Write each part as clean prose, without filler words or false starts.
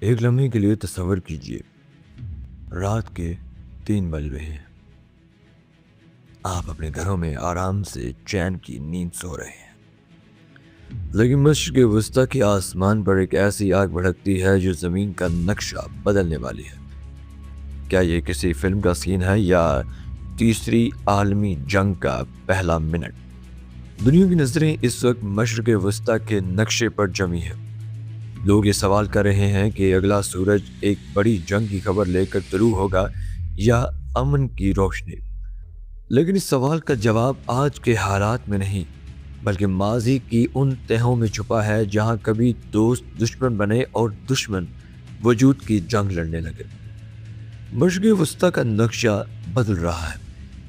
ایک لمحے کے لیے تصور کیجیے، رات کے 3 بج رہے ہیں، آپ اپنے گھروں میں آرام سے چین کی نیند سو رہے ہیں، لیکن مشرق وسطی کے آسمان پر ایک ایسی آگ بھڑکتی ہے جو زمین کا نقشہ بدلنے والی ہے۔ کیا یہ کسی فلم کا سین ہے یا تیسری عالمی جنگ کا پہلا منٹ؟ دنیا کی نظریں اس وقت مشرق وسطی کے نقشے پر جمی ہیں۔ لوگ یہ سوال کر رہے ہیں کہ اگلا سورج ایک بڑی جنگ کی خبر لے کر طلوع ہوگا یا امن کی روشنی۔ لیکن اس سوال کا جواب آج کے حالات میں نہیں، بلکہ ماضی کی ان تہوں میں چھپا ہے جہاں کبھی دوست دشمن بنے اور دشمن وجود کی جنگ لڑنے لگے۔ مشرق وسطی کا نقشہ بدل رہا ہے۔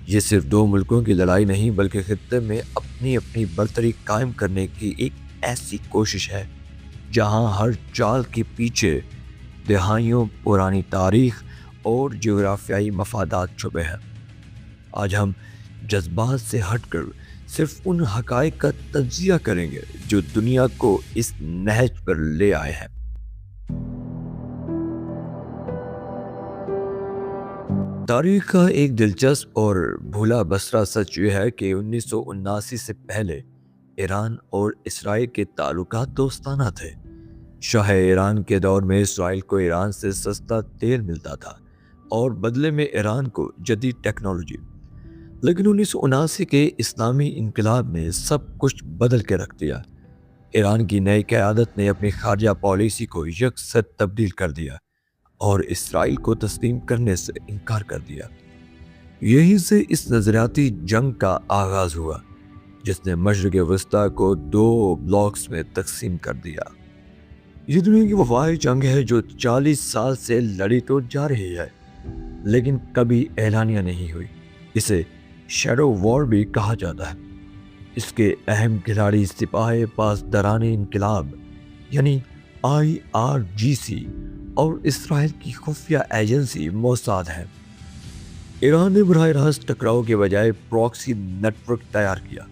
یہ صرف 2 ملکوں کی لڑائی نہیں، بلکہ خطے میں اپنی برتری قائم کرنے کی ایک ایسی کوشش ہے جہاں ہر چال کے پیچھے دہائیوں پرانی تاریخ اور جغرافیائی مفادات چھپے ہیں۔ آج ہم جذبات سے ہٹ کر صرف ان حقائق کا تجزیہ کریں گے جو دنیا کو اس نہج پر لے آئے ہیں۔ تاریخ کا ایک دلچسپ اور بھولا بسرا سچ یہ ہے کہ 1979 سے پہلے ایران اور اسرائیل کے تعلقات دوستانہ تھے۔ شاہ ایران کے دور میں اسرائیل کو ایران سے سستا تیل ملتا تھا اور بدلے میں ایران کو جدید ٹیکنالوجی۔ لیکن 1979 کے اسلامی انقلاب نے سب کچھ بدل کے رکھ دیا۔ ایران کی نئی قیادت نے اپنی خارجہ پالیسی کو یکسر تبدیل کر دیا اور اسرائیل کو تسلیم کرنے سے انکار کر دیا۔ یہیں سے اس نظریاتی جنگ کا آغاز ہوا جس نے مشرق وسطی کو 2 بلاکس میں تقسیم کر دیا۔ یہ دنیا کی وبائی جنگ ہے جو 40 سال سے لڑی تو جا رہی ہے، لیکن کبھی اعلانیہ نہیں ہوئی۔ اسے شیڈو وار بھی کہا جاتا ہے۔ اس کے اہم کھلاڑی سپاہ پاسداران انقلاب یعنی IRGC اور اسرائیل کی خفیہ ایجنسی موساد ہے۔ ایران نے براہ راست ٹکراؤ کے بجائے پراکسی نیٹ ورک تیار کیا۔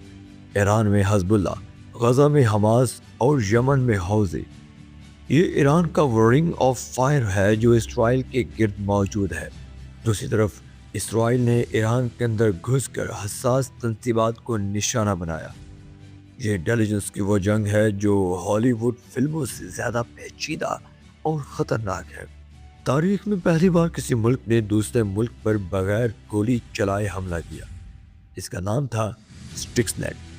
ایران میں حزب اللہ، غزہ میں حماس اور یمن میں حوثی۔ یہ ایران کا رنگ آف فائر ہے جو اسرائیل کے گرد موجود ہے۔ دوسری طرف اسرائیل نے ایران کے اندر گھس کر حساس تنصیبات کو نشانہ بنایا۔ یہ انٹیلیجنس کی وہ جنگ ہے جو ہالی ووڈ فلموں سے زیادہ پیچیدہ اور خطرناک ہے۔ تاریخ میں پہلی بار کسی ملک نے دوسرے ملک پر بغیر گولی چلائے حملہ کیا۔ اس کا نام تھا اسٹکس نیٹ۔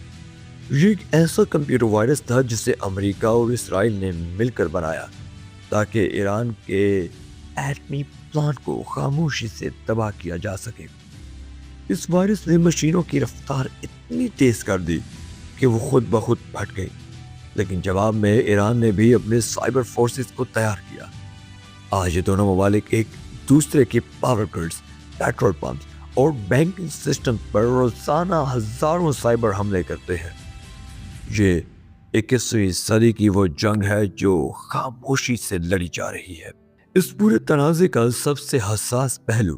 یہ ایک ایسا کمپیوٹر وائرس تھا جسے امریکہ اور اسرائیل نے مل کر بنایا تاکہ ایران کے ایٹمی پلانٹ کو خاموشی سے تباہ کیا جا سکے۔ اس وائرس نے مشینوں کی رفتار اتنی تیز کر دی کہ وہ خود بخود پھٹ گئی، لیکن جواب میں ایران نے بھی اپنے سائبر فورسز کو تیار کیا۔ آج یہ دونوں ممالک ایک دوسرے کے پاور گرڈز، پیٹرول پمپس اور بینکنگ سسٹم پر روزانہ ہزاروں سائبر حملے کرتے ہیں۔ یہ 21ویں صدی کی وہ جنگ ہے جو خاموشی سے لڑی جا رہی ہے۔ اس پورے تنازع کا سب سے حساس پہلو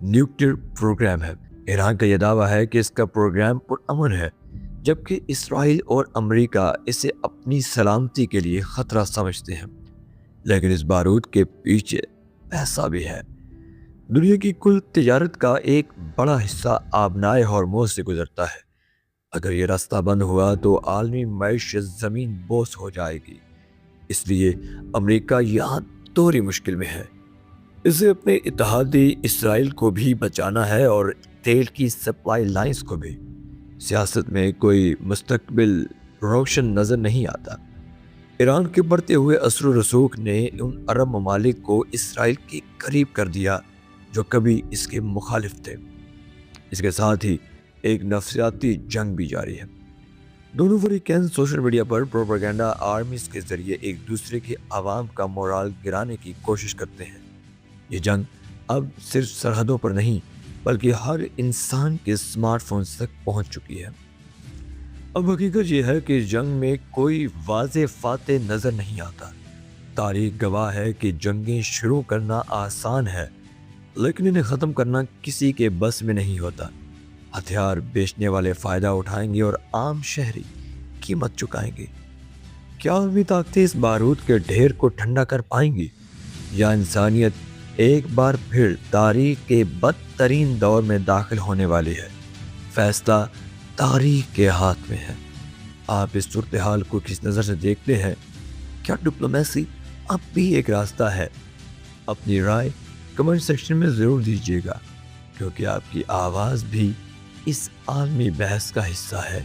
نیوکلیئر پروگرام ہے۔ ایران کا یہ دعویٰ ہے کہ اس کا پروگرام پرامن ہے، جبکہ اسرائیل اور امریکہ اسے اپنی سلامتی کے لیے خطرہ سمجھتے ہیں۔ لیکن اس بارود کے پیچھے پیسہ بھی ہے۔ دنیا کی کل تجارت کا ایک بڑا حصہ آبنائے ہرمز سے گزرتا ہے۔ اگر یہ راستہ بند ہوا تو عالمی معیشت زمین بوس ہو جائے گی۔ اس لیے امریکہ یہاں دوہری مشکل میں ہے۔ اسے اپنے اتحادی اسرائیل کو بھی بچانا ہے اور تیل کی سپلائی لائنز کو بھی۔ سیاست میں کوئی مستقبل روشن نظر نہیں آتا۔ ایران کے بڑھتے ہوئے اثر و رسوخ نے ان عرب ممالک کو اسرائیل کے قریب کر دیا جو کبھی اس کے مخالف تھے۔ اس کے ساتھ ہی ایک نفسیاتی جنگ بھی جاری ہے۔ دونوں فریقین سوشل میڈیا پر پروپیگنڈا آرمیز کے ذریعے ایک دوسرے کے عوام کا مورال گرانے کی کوشش کرتے ہیں۔ یہ جنگ اب صرف سرحدوں پر نہیں بلکہ ہر انسان کے اسمارٹ فونز تک پہنچ چکی ہے۔ اب حقیقت یہ ہے کہ جنگ میں کوئی واضح فاتح نظر نہیں آتا۔ تاریخ گواہ ہے کہ جنگیں شروع کرنا آسان ہے، لیکن انہیں ختم کرنا کسی کے بس میں نہیں ہوتا۔ ہتھیار بیچنے والے فائدہ اٹھائیں گے اور عام شہری قیمت چکائیں گے۔ کیا عالمی طاقتیں اس بارود کے ڈھیر کو ٹھنڈا کر پائیں گی، یا انسانیت ایک بار پھر تاریخ کے بدترین دور میں داخل ہونے والی ہے؟ فیصلہ تاریخ کے ہاتھ میں ہے۔ آپ اس صورتحال کو کس نظر سے دیکھتے ہیں؟ کیا ڈپلومیسی اب بھی ایک راستہ ہے؟ اپنی رائے کمنٹ سیکشن میں ضرور دیجیے گا، کیونکہ آپ کی آواز بھی اس عالمی بحث کا حصہ ہے۔